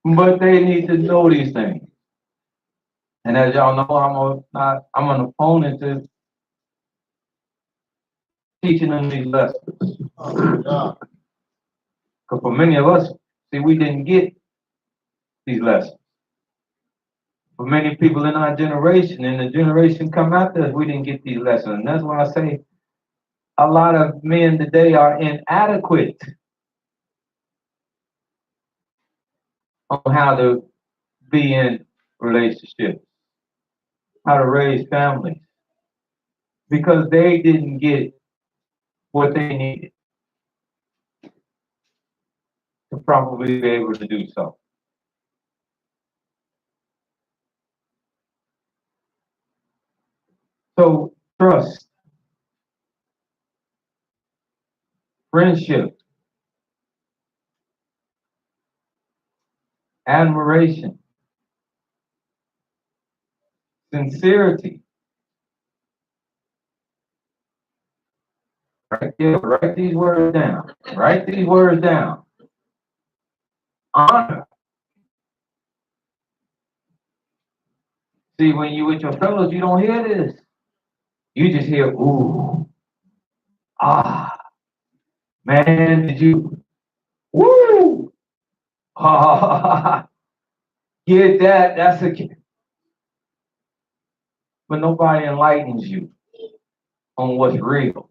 But they need to know these things. And as y'all know, I'm an opponent to teaching them these lessons. Because for many of us, see, we didn't get these lessons. For many people in our generation, and the generation come after us, we didn't get these lessons. And that's why I say a lot of men today are inadequate on how to be in relationships, how to raise families, because they didn't get what they needed to probably be able to do so. So trust, friendship, admiration, sincerity. Right there, write these words down. Write these words down. Honor. See, when you with your fellows, you don't hear this. You just hear, ooh, ah, man, did you, woo, ah, get that? That's a, but nobody enlightens you on what's real.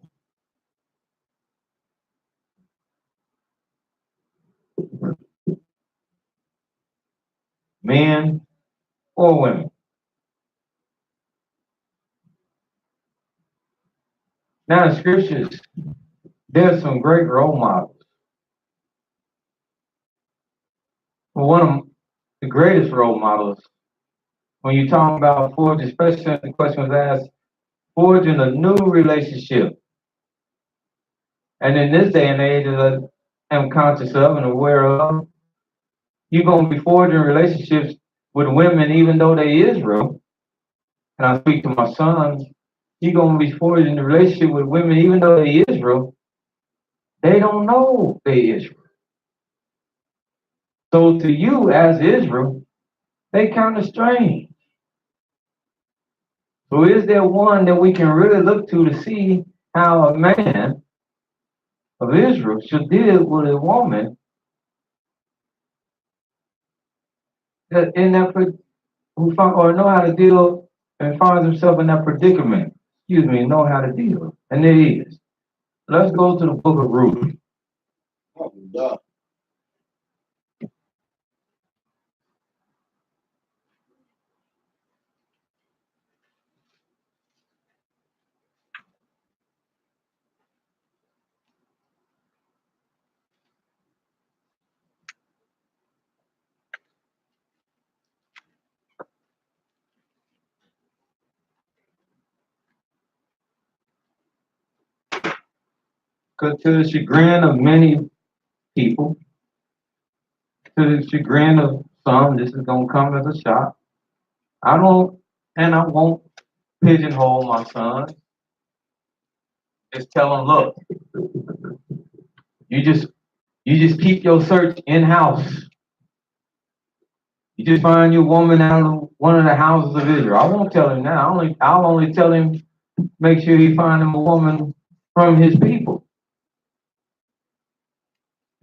Men or women. Now, in scriptures, there's some great role models. Well, one of the greatest role models, when you talk about forging, especially when the question was asked, forging a new relationship. And in this day and age, as I am conscious of and aware of, you're going to be forging relationships with women, even though they Israel. And I speak to my sons, you're going to be forging a relationship with women, even though they Israel. They don't know they Israel. So to you as Israel, they kind of strange. So is there one that we can really look to see how a man of Israel should deal with a woman that in that who find, or know how to deal and finds himself in that predicament? Excuse me, know how to deal, and it is. Let's go to the book of Ruth. Because to the chagrin of many people, to the chagrin of some, this is gonna come as a shock. I don't, and I won't pigeonhole my son. Just tell them, look, you just you just keep your search in house. You just find your woman out of one of the houses of Israel. I won't tell him now. I'll only tell him make sure he find him a woman from his people.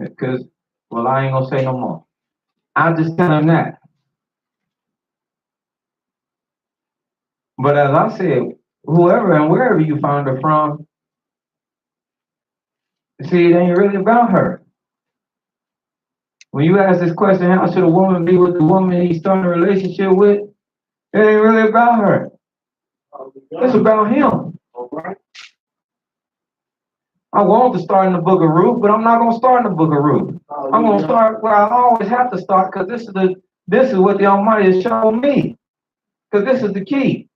Because well, I ain't gonna say no more. I'll just tell him that. But as I said, whoever and wherever you find her from, see, it ain't really about her. When you ask this question, how should a woman be with the woman he's starting a relationship with? It ain't really about her. It's about him. I want to start in the book of Ruth, but I'm not going to start in the book of Ruth. I'm going to start where I always have to start because this is what the Almighty has shown me. Because this is the key.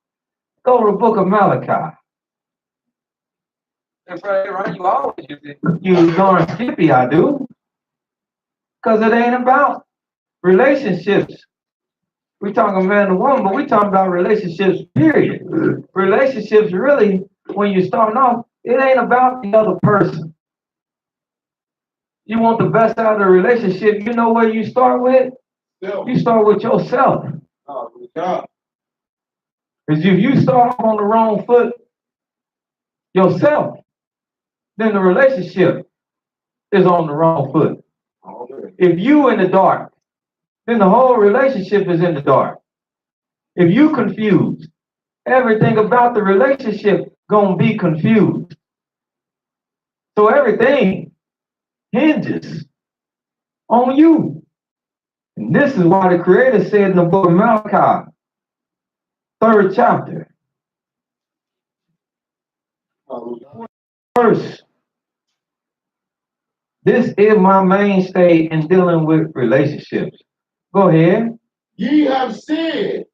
Go to the book of Malachi. That's right. You always use it. You darn skippy, I do. Because it ain't about relationships. We talking man and woman, but we talking about relationships, period. Relationships really, when you starting off, it ain't about the other person. You want the best out of the relationship, you know where you start with? You start with yourself. Because if you start on the wrong foot yourself, then the relationship is on the wrong foot. If you in the dark, then the whole relationship is in the dark. If you confused, everything about the relationship gonna be confused. So everything hinges on you. And this is why the Creator said in the book of Malachi, 3rd chapter, verse, this is my mainstay in dealing with relationships. Go ahead. Ye have said,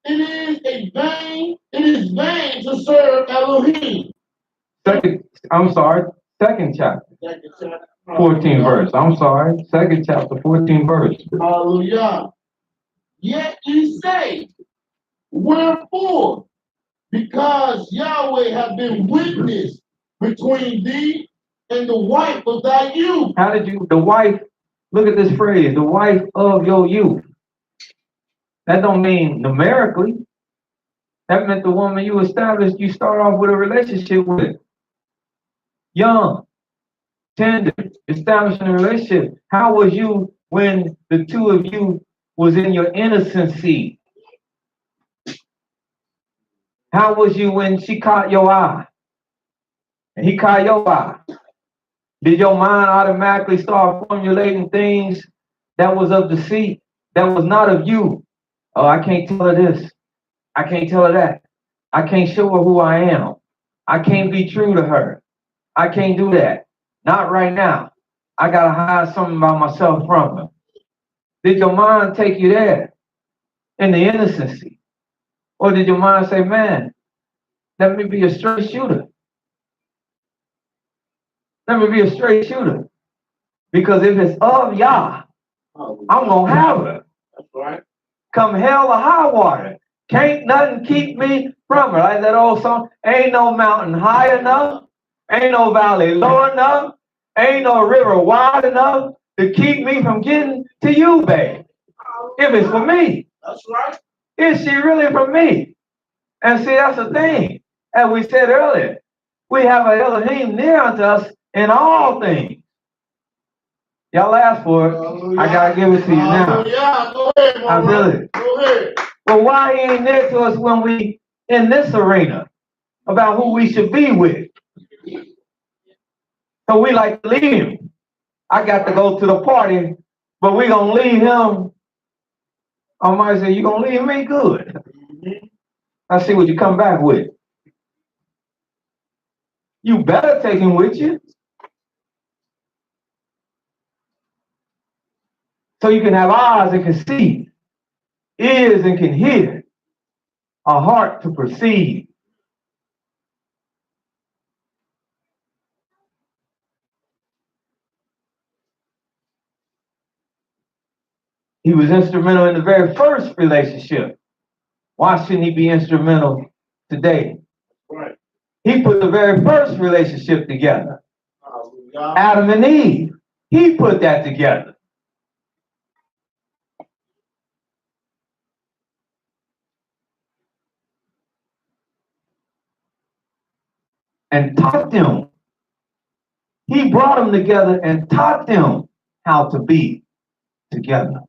it is vain to serve Elohim. Second chapter. 14 verse. I'm sorry. Second chapter, 14 verse. Hallelujah. Yet ye say, wherefore? Because Yahweh have been witness between thee and the wife of thy youth. How did you, the wife, look at this phrase, the wife of your youth. That don't mean numerically. That meant the woman you established, you start off with a relationship with. Young, tender, establishing a relationship. How was you when the two of you was in your innocency? How was you when she caught your eye? And he caught your eye? Did your mind automatically start formulating things that was of deceit, that was not of you? Oh, I can't tell her this. I can't tell her that. I can't show her who I am. I can't be true to her. I can't do that. Not right now. I got to hide something about myself from her. Did your mind take you there in the innocency? Or did your mind say, man, let me be a straight shooter? Let me be a straight shooter. Because if it's of Yah, I'm going to have her. That's right. Come hell or high water. Can't nothing keep me from her. Like that old song, ain't no mountain high enough. Ain't no valley low enough. Ain't no river wide enough to keep me from getting to you, babe. If it's for me. That's right. Is she really for me? And see, that's the thing. As we said earlier, we have an Elohim near unto us in all things. Y'all asked for it. Hallelujah. I gotta give it to you now. Yeah, go ahead, I feel it. Go ahead. Well, why he ain't near to us when we in this arena about who we should be with? So we like to leave him. I got to go to the party, but we gonna leave him. I might say, you gonna leave me? Good. I see what you come back with. You better take him with you. So you can have eyes and can see, ears and can hear, a heart to perceive. He was instrumental in the very first relationship. Why shouldn't he be instrumental today? Right. He put the very first relationship together. Adam and Eve. He put that together. And taught them. He brought them together and taught them how to be together.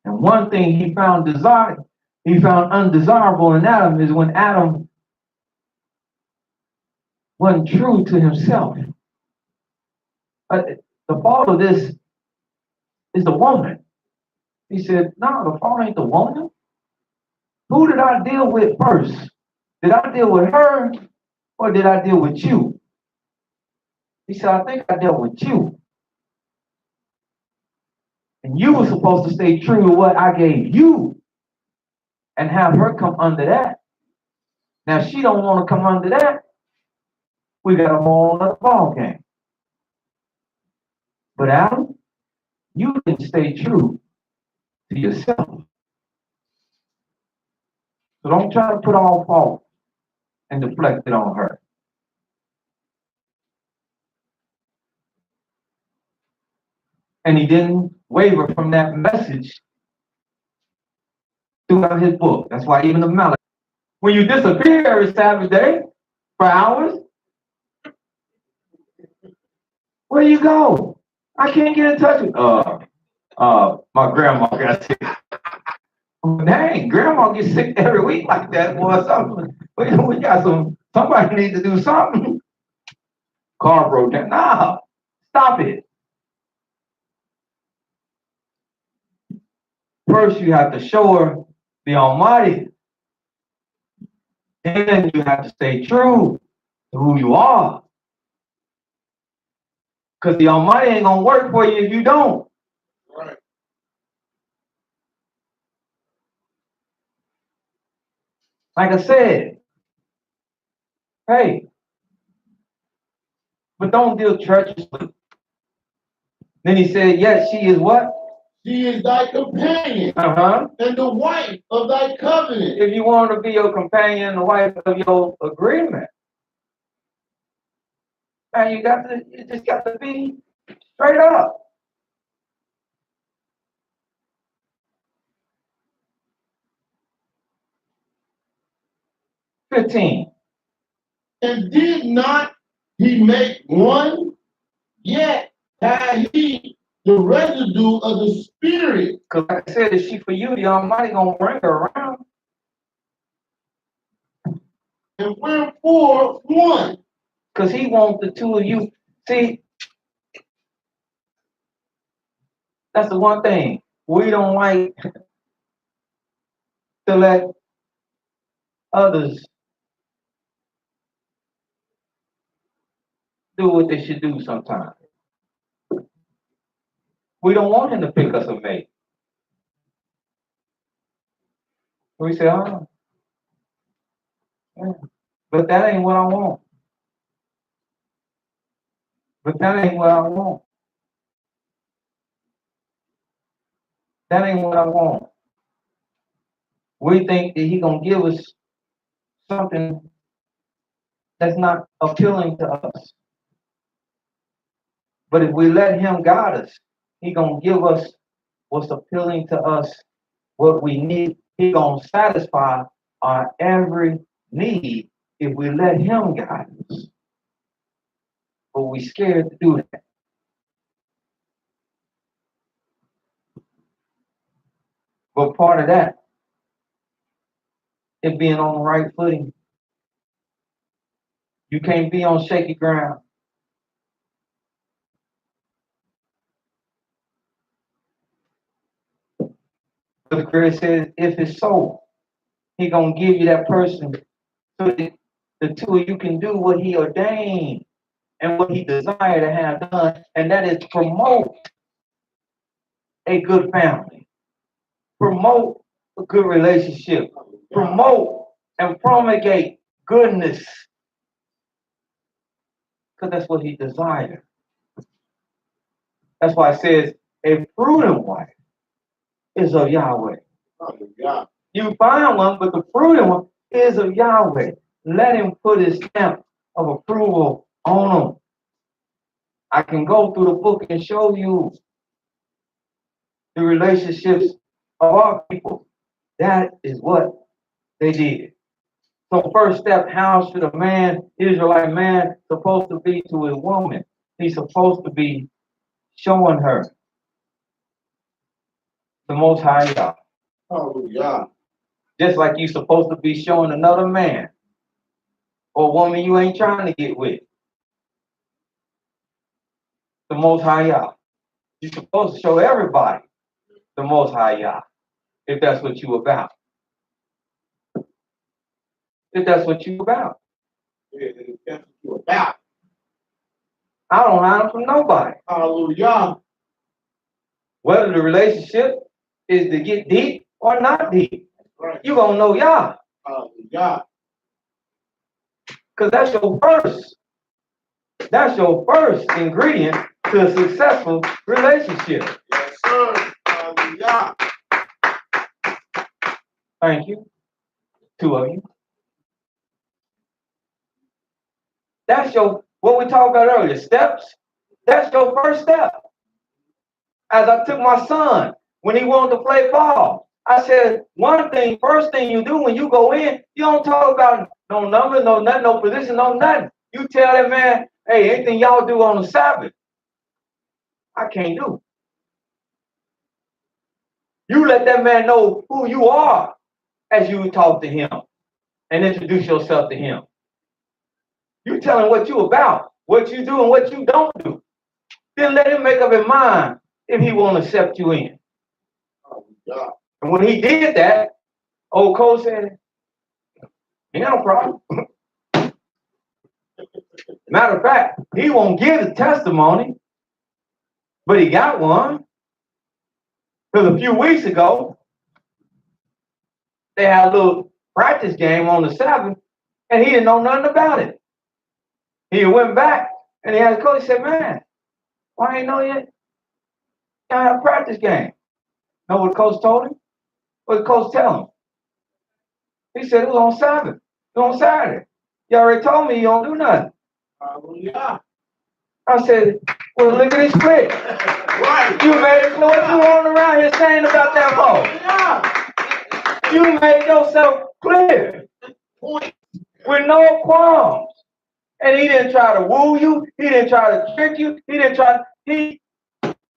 And one thing he found undesirable in Adam is when Adam wasn't true to himself. The fault of this is the woman. He said, no, the fault ain't the woman. Who did I deal with first? Did I deal with her or did I deal with you? He said, I think I dealt with you. And you were supposed to stay true to what I gave you and have her come under that. Now, she don't want to come under that. We got a whole other ball game. But Adam, you didn't stay true to yourself. So don't try to put all fault and deflect it on her. And he didn't waver from that message throughout his book. That's why even the Malachi, when you disappear every Sabbath day for hours, where you go? I can't get in touch with my grandma got sick. Dang, grandma gets sick every week like that, boy. Something we got somebody needs to do something. Car broke down. Nah, stop it. First you have to show her the Almighty. Then you have to stay true to who you are. Because the Almighty ain't gonna work for you if you don't. Right. Like I said, hey, but don't deal treacherously. Then he said, yes, she is what? She is thy companion Uh-huh. and the wife of thy covenant. If you want to be your companion, the wife of your agreement, man, you just got to be straight up. $15. And did not he make one? Yet had he the residue of the Spirit. Because like I said, if she for you, the Almighty gonna bring her around. And wherefore one? Because he wants the two of you. See, that's the one thing. We don't like to let others do what they should do sometimes. We don't want him to pick us a mate. We say, oh, yeah. But that ain't what I want. But that ain't what I want. That ain't what I want. We think that he gonna give us something that's not appealing to us. But if we let him guide us, he gonna give us what's appealing to us, what we need. He gonna satisfy our every need if we let him guide us. But we scared to do that. But part of that is being on the right footing. You can't be on shaky ground. But the Creator says, if it's so, he gonna give you that person so that the two of you can do what he ordained and what he desired to have done, and that is promote a good family, promote a good relationship, promote and promulgate goodness, because that's what he desired. That's why it says a prudent wife is of Yahweh. Hallelujah. You find one, but the prudent one is of Yahweh. Let him put his stamp of approval on them. I can go through the book and show you the relationships of our people. That is what they did. So first step, how should a man, Israelite man, supposed to be to a woman? He's supposed to be showing her the Most High God. Hallelujah. Just like you're supposed to be showing another man or woman you ain't trying to get with the Most High God. You're supposed to show everybody the Most High God, if that's what you about. If that's what you about. Yeah, that's what you're about. I don't hide from nobody. Hallelujah. Whether the relationship is to get deep or not deep. Right. You're going to know Yah. Hallelujah. Because that's your first ingredient to a successful relationship. Yes, sir. Hallelujah. Thank you. Two of you. That's what we talked about earlier. Steps. That's your first step. As I took my son when he wanted to play ball, I said, first thing you do when you go in, you don't talk about no number, no nothing, no position, no nothing. You tell that man, hey, anything y'all do on the Sabbath, I can't do. You let that man know who you are as you talk to him and introduce yourself to him. You tell him what you about, what you do and what you don't do. Then let him make up his mind if he won't accept you in. Oh, God. And when he did that, old Cole said, ain't no problem. Matter of fact, he won't give a testimony, but he got one. Because a few weeks ago, they had a little practice game on the Sabbath, and he didn't know nothing about it. He went back, and he asked the coach, he said, man, why ain't know yet? I had a practice game. Know what the coach told him? What the coach tell him? He said it was on Sabbath. It was on Saturday. You already told me you don't do nothing. Hallelujah. I said, well, look at this clip. Right. You made it. What you running around here saying about that ball? You made yourself clear. Point. With no qualms. And he didn't try to woo you. He didn't try to trick you. He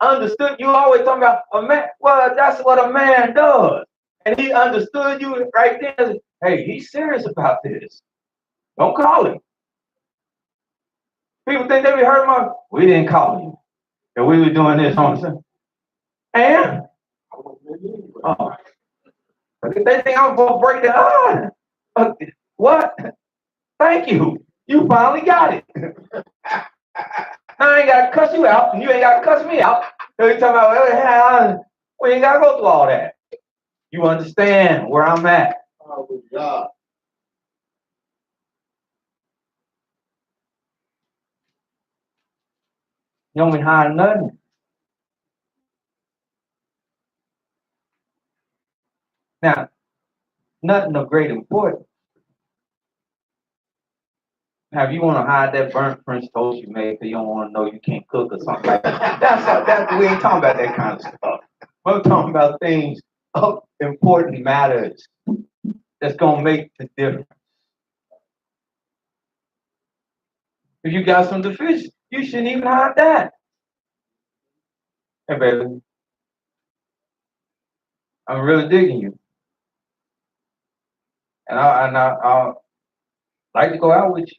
understood. You always talking about a man. Well, that's what a man does. And he understood you right there. Hey, he's serious about this. Don't call him. People think they be hurting my. We didn't call you. And we were doing this on Sunday. And they think I'm gonna break the line. What? Thank you. You finally got it. I ain't got to cuss you out, and you ain't got to cuss me out. So you talking about, we ain't got to go through all that. You understand where I'm at. Oh, God. You don't mean hide nothing. Now, nothing of great importance. Now, if you want to hide that burnt French toast you made because you don't want to know you can't cook or something like that, we ain't talking about that kind of stuff. We're talking about things of important matters that's going to make the difference. If you got some deficiency, you shouldn't even hide that. Hey, baby, I'm really digging you. And I like to go out with you.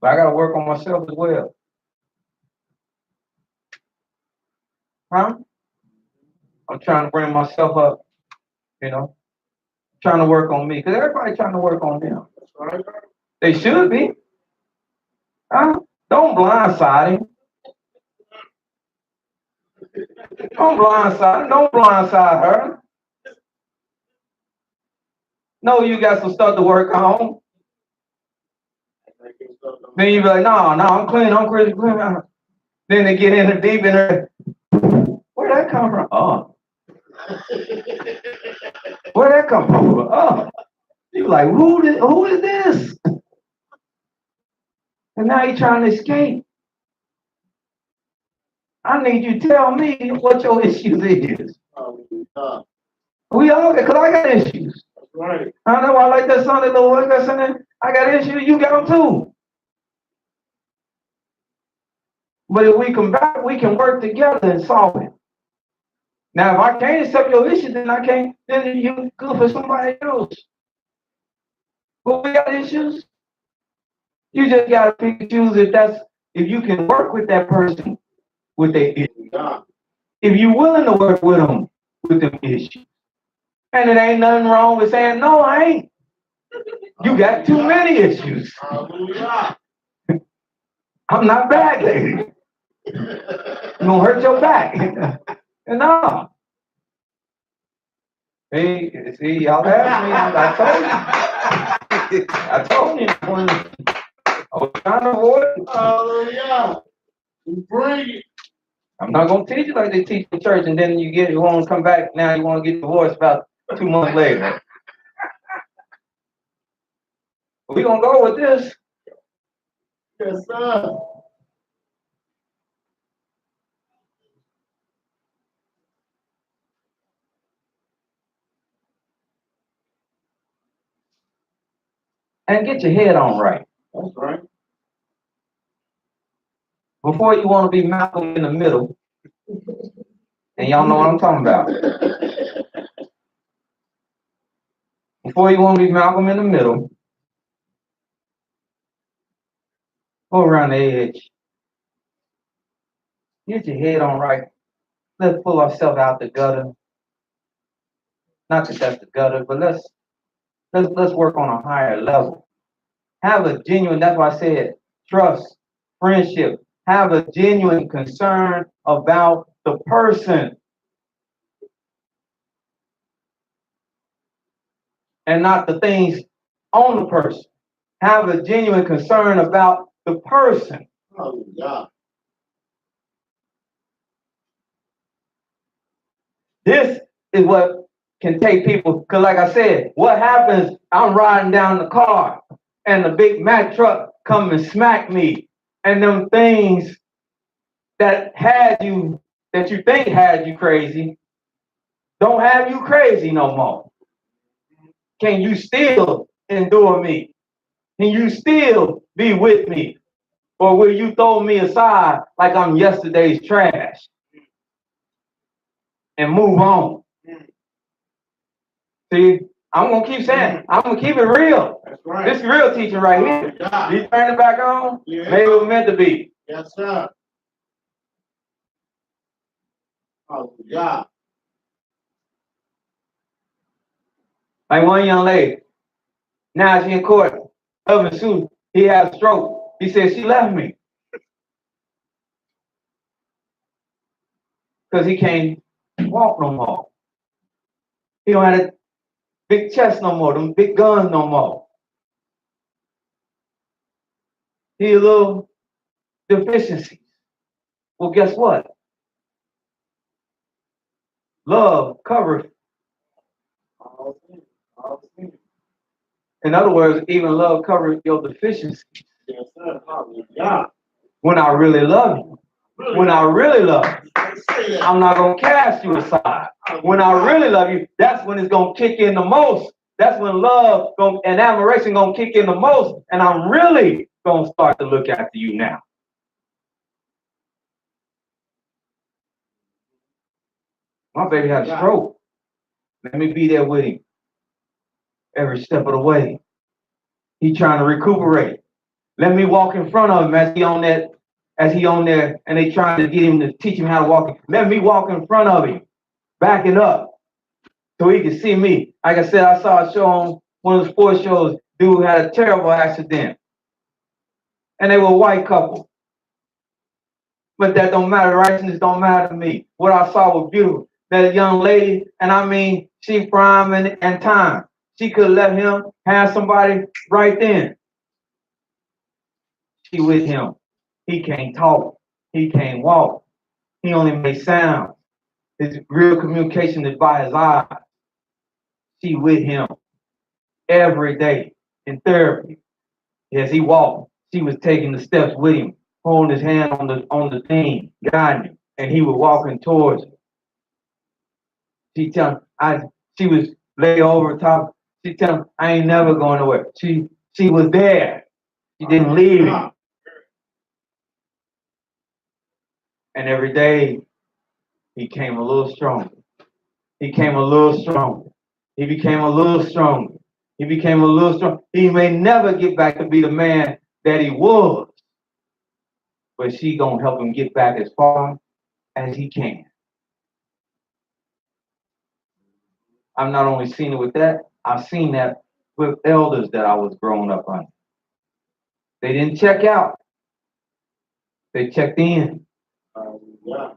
But I got to work on myself as well. Huh? I'm trying to bring myself up, trying to work on me. Because everybody's trying to work on them. They should be. Huh? Don't blindside him. Don't blindside her. No, you got some stuff to work on. Then you be like, no, I'm clean, I'm crazy clean. Then they get in the deep in there. Where'd that come from? Oh. Where'd that come from? Oh. You like, who is this? And now you're trying to escape. I need you to tell me what your issues is. We all got, because I got issues. Right. I know I like that song that the Lord got singing. I got issues, you got them too. But if we come back, we can work together and solve it. Now, if I can't accept your issues, then you good for somebody else. But we got issues. You just gotta pick and choose if you can work with that person with their issues. If you're willing to work with them with them issues. And it ain't nothing wrong with saying, no, I ain't. You got too many issues. I'm not bad, lady. You're gonna hurt your back. No. See, y'all asked me. I told you. I told you. I was trying to avoid it. Hallelujah. Bring it. I'm not gonna teach you like they teach in church, and then you want to come back. Now you want to get divorced about 2 months later. We're gonna go with this. Yes, sir. and get your head on right. That's right. Before you want to be Malcolm in the middle, and y'all know what I'm talking about. Before you want to be Malcolm in the middle, go around the edge. Get your head on right. Let's pull ourselves out the gutter. Not that that's the gutter, but let's work on a higher level. Have a genuine, that's why I said trust, friendship. Have a genuine concern about the person and not the things on the person. Have a genuine concern about the person. Oh, God. This is what can take people, because like I said, what happens, I'm riding down the car and the big Mack truck come and smack me, and them things that you think had you crazy, don't have you crazy no more. Can you still endure me? Can you still be with me? Or will you throw me aside like I'm yesterday's trash and move on? See, I'm going to keep saying, I'm going to keep it real. That's right. This is real teaching right here. God. You turn it back on, Yeah. maybe it was meant to be. Yes, sir. Oh, God. Like one young lady, now she in court, husband sued, he had a stroke. He said, she left me. Because he can't walk no more. He don't have a big chest no more, them big guns no more. He a little deficiency. Well, guess what? Love covers. In other words, even love covers your deficiency. Yes, sir. God. When I really love you. When I really love you. I'm not going to cast you aside. When I really love you, that's when it's going to kick in the most. That's when love and admiration going to kick in the most. And I'm really going to start to look after you now. My baby had a stroke. Let me be there with him every step of the way. He trying to recuperate. Let me walk in front of him as he on there, and they trying to get him to teach him how to walk. Let me walk in front of him, backing up, so he can see me. Like I said, I saw a show on one of the sports shows. Dude had a terrible accident, and they were a white couple. But that don't matter. Righteousness don't matter to me. What I saw was beautiful. That young lady, and I mean, she prime and time. She could let him have somebody right then. She with him. He can't talk. He can't walk. He only makes sounds. His real communication is by his eyes. She with him every day in therapy. As he walked, she was taking the steps with him, holding his hand on the thing, guiding him, and he was walking towards her. She was laid over top. She tell him, I ain't never going nowhere. She was there. She didn't leave him. And every day he came a little stronger. He came a little stronger. He became a little stronger. He became a little stronger. He may never get back to be the man that he was, but she gonna help him get back as far as he can. I've not only seen it with that, I've seen that with elders that I was growing up under. They didn't check out. They checked in. Yeah.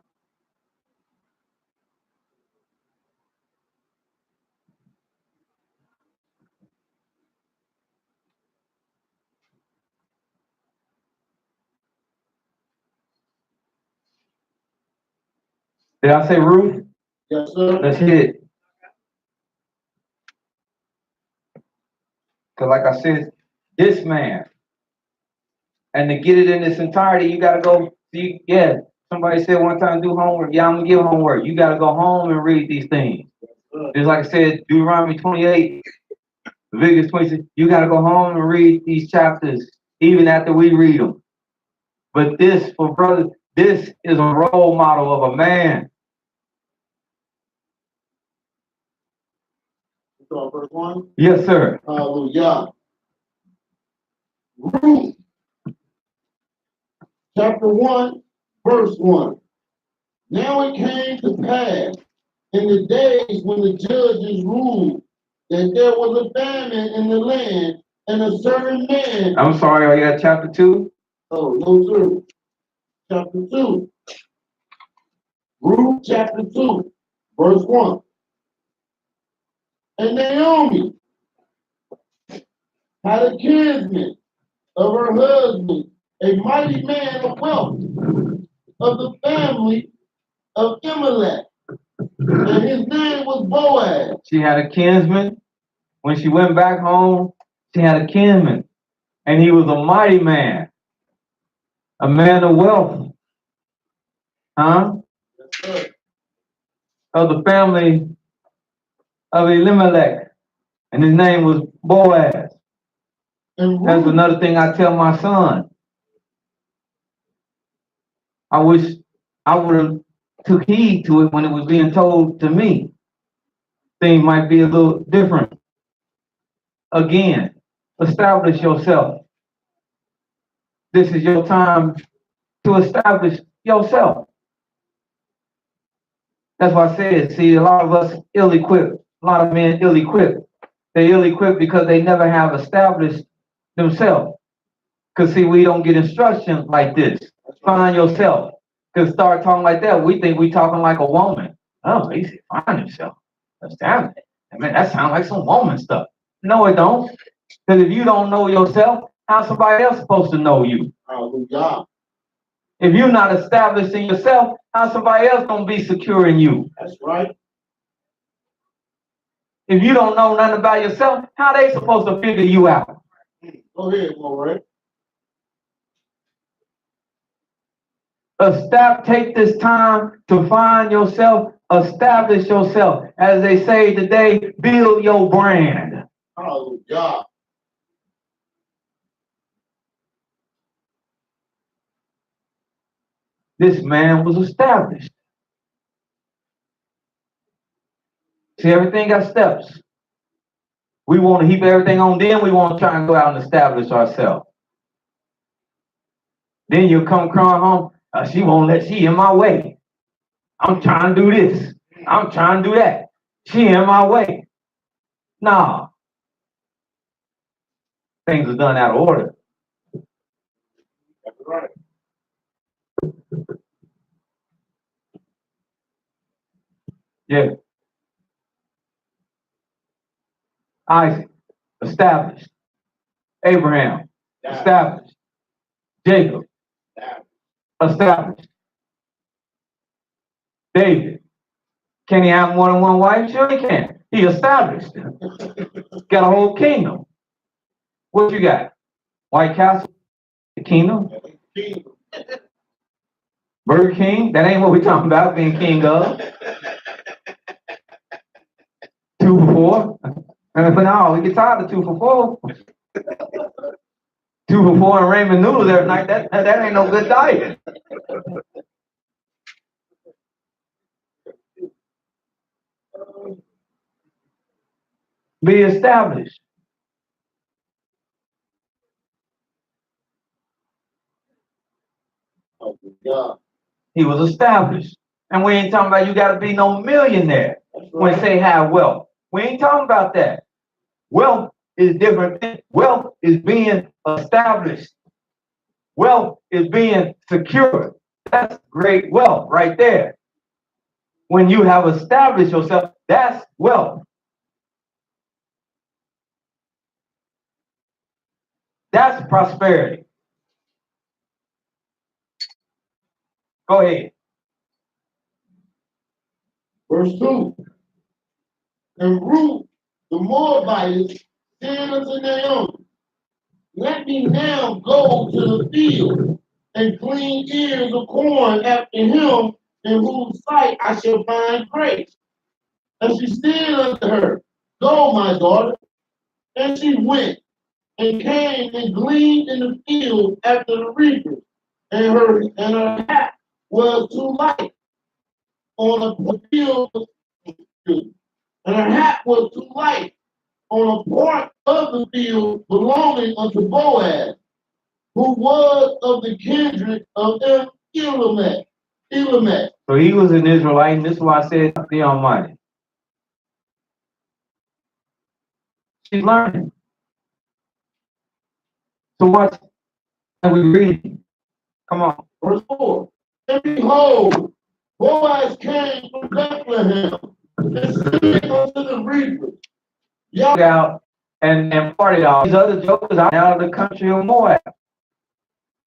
Did I say Ruth? Yes, sir. Let's hit it. Because like I said, this man, and to get it in its entirety, you got to go see, yeah, somebody said one time, do homework. Yeah, I'm going to give homework. You got to go home and read these things. Just like I said, Deuteronomy 28, Leviticus 26. You got to go home and read these chapters, even after we read them. But this, for brothers, this is a role model of a man. So verse 1. Yes, sir. Hallelujah. Ruth, chapter 1, verse 1. Now it came to pass in the days when the judges ruled that there was a famine in the land, and a certain man. I'm sorry, are you at chapter 2? Oh, no, sir. Chapter 2. Ruth, chapter 2, verse 1. And Naomi had a kinsman of her husband, a mighty man of wealth, of the family of Elimelech, and his name was Boaz. She had a kinsman. When she went back home, she had a kinsman. And he was a mighty man, a man of wealth. Huh? Yes, of the family of Elimelech. And his name was Boaz. and That's Ruth, another thing I tell my son. I wish I would have took heed to it when it was being told to me. Things might be a little different. Again, establish yourself. This is your time to establish yourself. That's why I said, see, a lot of us ill-equipped, a lot of men ill-equipped. They're ill-equipped because they never have established themselves. Because see, we don't get instructions like this. Find yourself. Because start talking like that, we think we talking like a woman. Oh, he said, find yourself. Establish it. I mean, that sounds like some woman stuff. No, it don't. Because if you don't know yourself, how's somebody else supposed to know you? hallelujah. If you're not established in yourself, how's somebody else gonna be secure in you? That's right. If you don't know nothing about yourself, how they supposed to figure you out? Go ahead, Moray. Take this time to find yourself, establish yourself. As they say today, build your brand. Hallelujah. This man was established. See, everything got steps. We want to heap everything on them. We want to try and go out and establish ourselves. Then you'll come crying home. She won't let, she in my way. I'm trying to do this. I'm trying to do that. She in my way. Nah. Things are done out of order. That's right. Yeah. Isaac, established. Abraham, established. Jacob, established. David, can he have more than one wife? Sure he can. He established. Got a whole kingdom. What you got? White Castle, the kingdom. Burger King, that ain't what we're talking about, being king of. 2 for 4. But no, we get tired of 2 for 4. 2 for 4 and ramen noodles every night, that ain't no good diet. Be established. Hallelujah. He was established. And we ain't talking about you got to be no millionaire when say have wealth. We ain't talking about that. Wealth is different. Wealth is being established. Wealth is being secure. That's great wealth right there. When you have established yourself, that's wealth. That's prosperity. Go ahead. Verse 2. And Ruth, the Moabitess, said unto Naomi, let me now go to the field and clean ears of corn after him, in whose sight I shall find grace. And she said unto her, go, my daughter. And she went and came and gleaned in the field after the reapers, and her hat was too light on a field, and her hat was too light on a part of the field belonging unto Boaz, who was of the kindred of Elamech. So he was an Israelite, and this is why I said the Almighty. She's learning. So what are we reading? Come on. Verse 4. And behold, Boaz came from Bethlehem and said unto the reapers, y'all Out and parted all these other jokers out of the country of Moab.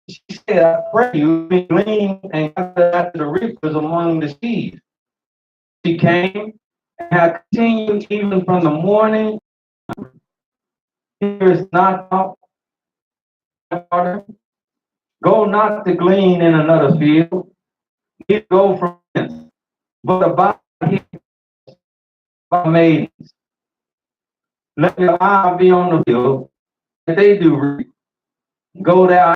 She said, I pray you be glean and gather after the reapers among the sheaves. She came and had continued even from the morning. Here is not out, water. Go not to glean in another field, neither go from hence, but abide here by maidens. Let your eye be on the field, that they do reap. Go thou